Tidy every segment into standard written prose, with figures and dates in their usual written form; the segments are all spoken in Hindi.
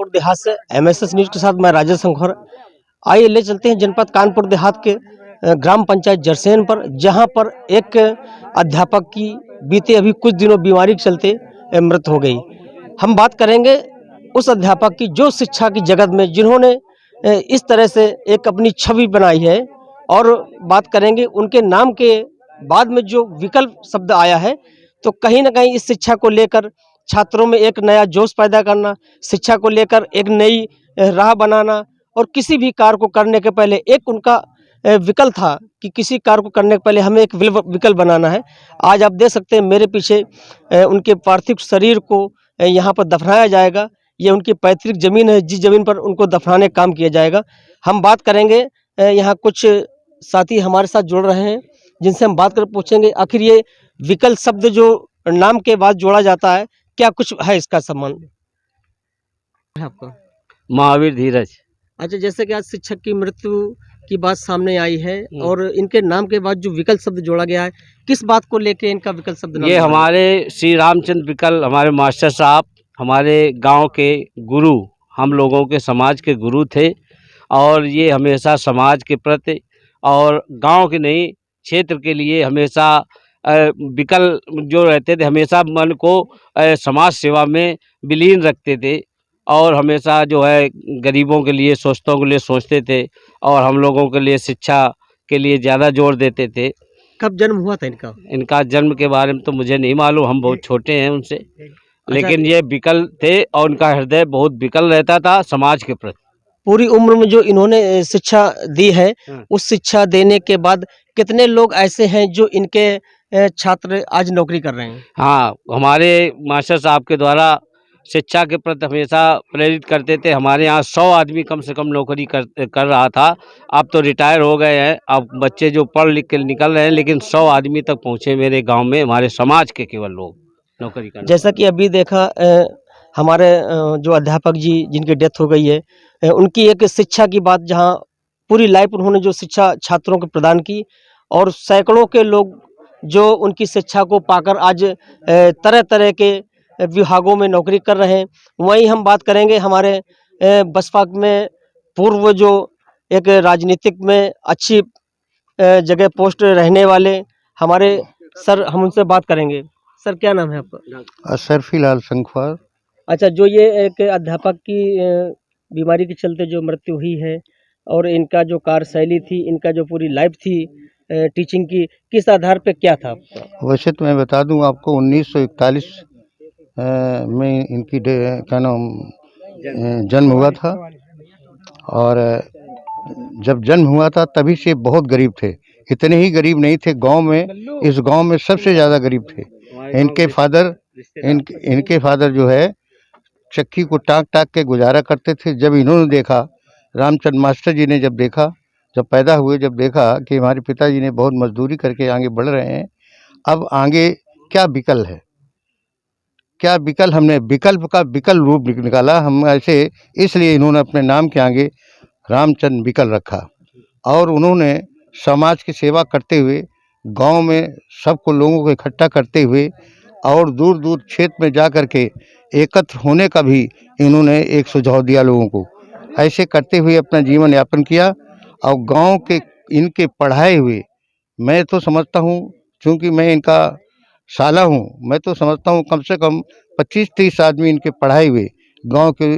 कानपुर देहात से एमएसएस न्यूज के साथ मैं राजेश शंकर। आइए ले चलते हैं जनपद कानपुर देहात के ग्राम पंचायत जरसेन पर, जहां पर एक अध्यापक की बीते अभी कुछ दिनों बीमारी के चलते मृत्यु हो गई। हम बात करेंगे उस अध्यापक की जो शिक्षा की जगत में जिन्होंने इस तरह से एक अपनी छवि बनाई है, और बात करेंगे उनके नाम के बाद में जो विकल्प शब्द आया है, तो कहीं ना कहीं इस शिक्षा को लेकर छात्रों में एक नया जोश पैदा करना, शिक्षा को लेकर एक नई राह बनाना, और किसी भी कार्य को करने के पहले एक उनका विकल्प था कि किसी कार्य को करने के पहले हमें एक विकल्प बनाना है। आज आप देख सकते हैं मेरे पीछे उनके पार्थिव शरीर को यहाँ पर दफनाया जाएगा। ये उनकी पैतृक जमीन है, जिस जमीन पर उनको दफनाने का काम किया जाएगा। हम बात करेंगे, यहाँ कुछ साथी हमारे साथ जुड़ रहे हैं जिनसे हम बात कर पूछेंगे आखिर ये विकल्प शब्द जो नाम के बाद जोड़ा जाता है, क्या कुछ है इसका संबंध आपका? महावीर धीरज। अच्छा, जैसे कि आज शिक्षक की मृत्यु की बात सामने आई है और इनके नाम के बाद जो विकल्प शब्द जोड़ा गया है, किस बात को लेके इनका विकल्प शब्द? ये हमारे श्री रामचंद्र विकल, हमारे मास्टर साहब, हमारे गांव के गुरु, हम लोगों के समाज के गुरु थे, और ये हमेशा समाज के प्रति और गांव के नहीं क्षेत्र के लिए हमेशा विकल जो रहते थे, हमेशा मन को समाज सेवा में विलीन रखते थे, और हमेशा जो है गरीबों के लिए, सोचतों के लिए सोचते थे, और हम लोगों के लिए शिक्षा के लिए ज़्यादा जोर देते थे। कब जन्म हुआ था इनका? इनका जन्म के बारे में तो मुझे नहीं मालूम, हम बहुत छोटे हैं उनसे। लेकिन ये विकल थे और उनका हृदय बहुत विकल रहता था समाज के प्रति। पूरी उम्र में जो इन्होंने शिक्षा दी है, उस शिक्षा देने के बाद कितने लोग ऐसे हैं जो इनके छात्र आज नौकरी कर रहे हैं? हाँ, हमारे मास्टर साहब के द्वारा शिक्षा के प्रति हमेशा प्रेरित करते थे। हमारे यहाँ 100 आदमी कम से कम नौकरी कर रहा था। अब तो रिटायर हो गए हैं, अब बच्चे जो पढ़ लिख के निकल रहे हैं, लेकिन 100 आदमी तक पहुँचे मेरे गांव में, हमारे समाज के केवल लोग नौकरी कर। जैसा कि अभी देखा हमारे जो अध्यापक जी जिनकी डेथ हो गई है, उनकी एक शिक्षा की बात, जहाँ पूरी लाइफ उन्होंने जो शिक्षा छात्रों को प्रदान की, और सैकड़ों के लोग जो उनकी शिक्षा को पाकर आज तरह तरह के विभागों में नौकरी कर रहे हैं। वहीं हम बात करेंगे हमारे बसपा में पूर्व जो एक राजनीतिक में अच्छी जगह पोस्ट रहने वाले हमारे सर, हम उनसे बात करेंगे। सर, क्या नाम है आपका? अशरफी लाल संखवार। अच्छा, जो ये एक अध्यापक की बीमारी के चलते जो मृत्यु हुई है, और इनका जो कार्यशैली थी, इनका जो पूरी लाइफ थी टीचिंग की, किस आधार पे क्या था आपका? वैसे तो मैं बता दूं आपको, 1941 में इनकी क्या नाम जन्म हुआ था, और जब जन्म हुआ था तभी से बहुत गरीब थे। इतने ही गरीब नहीं थे गांव में, इस गांव में सबसे ज़्यादा गरीब थे। इनके फादर जो है चक्की को टाक टाक के गुजारा करते थे। जब इन्होंने देखा, रामचंद्र मास्टर जी ने जब देखा, जब पैदा हुए, जब देखा कि हमारे पिताजी ने बहुत मजदूरी करके आगे बढ़ रहे हैं, अब आगे क्या विकल्प है, क्या विकल्प, हमने विकल्प का विकल्प रूप निकाला। हम ऐसे इसलिए इन्होंने अपने नाम के आगे रामचंद्र विकल रखा, और उन्होंने समाज की सेवा करते हुए, गांव में सबको लोगों को इकट्ठा करते हुए, और दूर दूर क्षेत्र में जा कर के एकत्र होने का भी इन्होंने एक सुझाव दिया लोगों को। ऐसे करते हुए अपना जीवन यापन किया, और गांव के इनके पढ़ाए हुए, मैं तो समझता हूं, चूँकि मैं इनका साला हूं, मैं तो समझता हूं कम से कम 25-30 आदमी इनके पढ़ाए हुए गांव के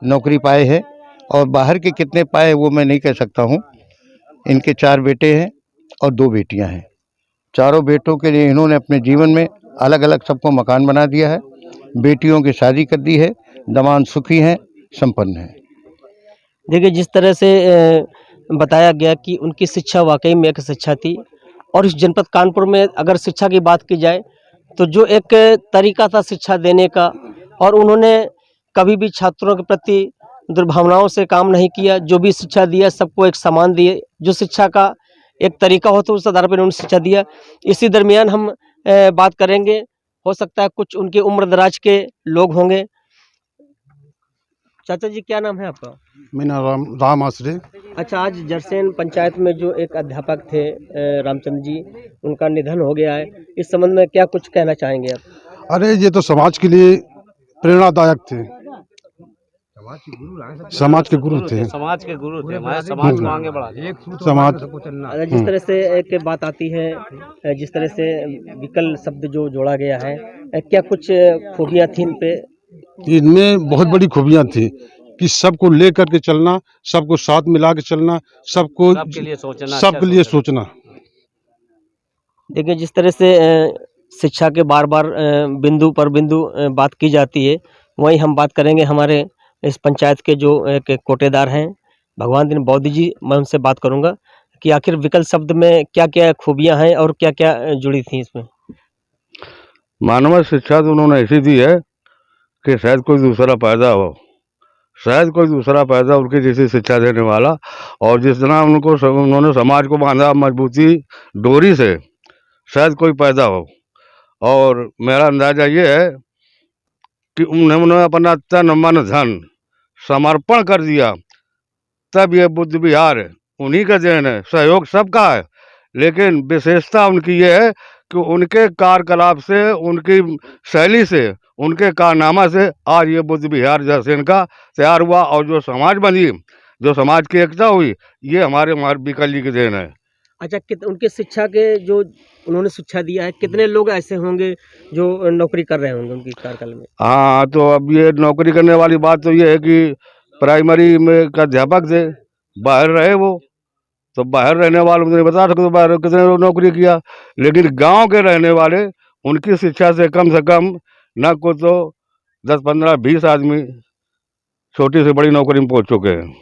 नौकरी पाए हैं, और बाहर के कितने पाए वो मैं नहीं कह सकता हूं। इनके 4 बेटे हैं और 2 बेटियां हैं। चारों बेटों के लिए इन्होंने अपने जीवन में अलग अलग सबको मकान बना दिया है, बेटियों की शादी कर दी है, दमाद सुखी हैं, संपन्न हैं। देखिए, जिस तरह से बताया गया कि उनकी शिक्षा वाकई में एक शिक्षा थी, और इस जनपद कानपुर में अगर शिक्षा की बात की जाए तो जो एक तरीका था शिक्षा देने का, और उन्होंने कभी भी छात्रों के प्रति दुर्भावनाओं से काम नहीं किया। जो भी शिक्षा दिया सबको एक समान दिए, जो शिक्षा का एक तरीका होता है उस आधार पर उन्होंने शिक्षा दिया। इसी दरमियान हम बात करेंगे, हो सकता है कुछ उनके उम्र दराज के लोग होंगे। चाचा जी, क्या नाम है आपका? मेरा राम आश्रय। अच्छा, आज जरसेन पंचायत में जो एक अध्यापक थे रामचंद्र जी, उनका निधन हो गया है, इस संबंध में क्या कुछ कहना चाहेंगे आप? अरे, ये तो समाज के लिए प्रेरणादायक थे। समाज के गुरु थे। समाज के गुरु थे, हमारे समाज को आगे बढ़ा समाज जिस तरह से एक बात आती है, जिस तरह से विकल शब्द जो जोड़ा गया है, क्या कुछ खूबियाँ थी इन पे? इनमें बहुत बड़ी खूबियाँ थी कि सबको ले करके चलना, सबको साथ मिला के चलना, सबको सबके लिए सोचना, सबके लिए सोचना। देखिए, जिस तरह से शिक्षा के बार बार बिंदु पर बिंदु बात की जाती है, वहीं हम बात करेंगे हमारे इस पंचायत के जो एक कोटेदार हैं भगवान दिन बौद्ध जी। मैं उनसे बात करूंगा कि आखिर विकल्प शब्द में क्या क्या खूबियां हैं और क्या क्या जुड़ी थी इसमें। मानव शिक्षा तो उन्होंने ऐसी दी है कि शायद कोई दूसरा पैदा हो, शायद कोई दूसरा पैदा उनकी जैसी शिक्षा देने वाला। और जिस तरह उन्होंने समाज को बांधा मजबूती डोरी से, शायद कोई पैदा हो। और मेरा अंदाज़ा ये है कि उन्होंने अपना तन मन धन समर्पण कर दिया, तब ये बुद्ध विहार उन्हीं का देन है। सहयोग सबका है, लेकिन विशेषता उनकी ये है कि उनके कार्यकलाप से, उनकी शैली से, उनके कारनामा से आज ये बुद्ध विहार जरसेन का तैयार हुआ। और जो समाज बनी, जो समाज की एकता हुई, ये हमारे विकल जी की देन है। अच्छा, उनके शिक्षा के जो उन्होंने शिक्षा दिया है, कितने लोग ऐसे होंगे जो नौकरी कर रहे होंगे उनकी कार्यकाल में? हाँ, तो अब ये नौकरी करने वाली बात तो ये है कि प्राइमरी में का अध्यापक थे, बाहर रहे वो, तो बाहर रहने वालों को नहीं बता सकते बाहर कितने लोग नौकरी किया। लेकिन गांव के रहने वाले उनकी शिक्षा से कम न को तो 10, 15, 20 आदमी छोटी से बड़ी नौकरी में पहुंच चुके हैं।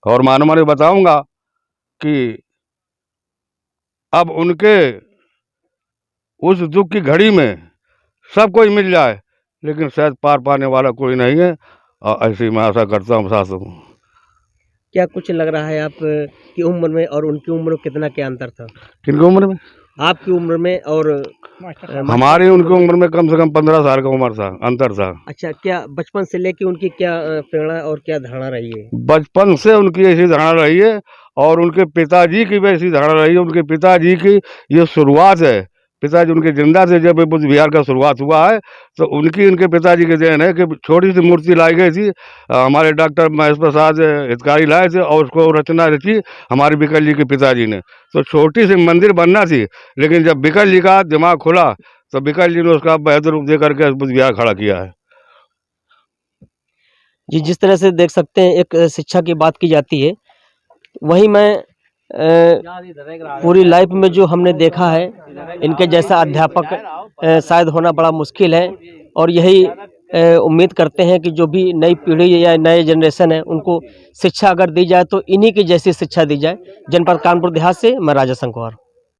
और मानो बताऊंगा कि अब उनके उस दुख की घड़ी में सब कोई मिल जाए, लेकिन शायद पार पाने वाला कोई नहीं है। और ऐसी मैं आशा करता हूँ शासन। क्या कुछ लग रहा है आप की उम्र में और उनकी उम्र में कितना क्या अंतर था? किनकी उम्र में? आपकी उम्र में और हमारी उनकी उम्र में कम से कम 15 साल का उम्र था, अंतर था। अच्छा, क्या बचपन से लेके उनकी क्या प्रेरणा और क्या धारणा रही है? बचपन से उनकी ऐसी धारणा रही है और उनके पिताजी की भी ऐसी धारणा रही है। उनके पिताजी की ये शुरुआत है, पिताजी उनके जिंदा से जब बुद्ध विहार का शुरुआत हुआ है, तो उनके पिताजी के देन है कि छोटी सी मूर्ति लाई गई थी, हमारे डॉक्टर महेश प्रसाद हितकारी लाए थे और उसको रचना रची हमारे विकल जी के पिताजी ने। तो छोटी सी मंदिर बनना थी, लेकिन जब विकल जी का दिमाग खुला तो विकल जी ने उसका बेहतर रूप दे करके बुद्ध विहार खड़ा किया है। जी, जिस तरह से देख सकते हैं एक शिक्षा की बात की जाती है, वहीं मैं पूरी लाइफ में जो हमने देखा है, इनके जैसा अध्यापक शायद होना बड़ा मुश्किल है। और यही उम्मीद करते हैं कि जो भी नई पीढ़ी या नए जनरेशन है, उनको शिक्षा अगर दी जाए तो इन्हीं की जैसी शिक्षा दी जाए। जनपद कानपुर देहात से मैं राजा संखवार।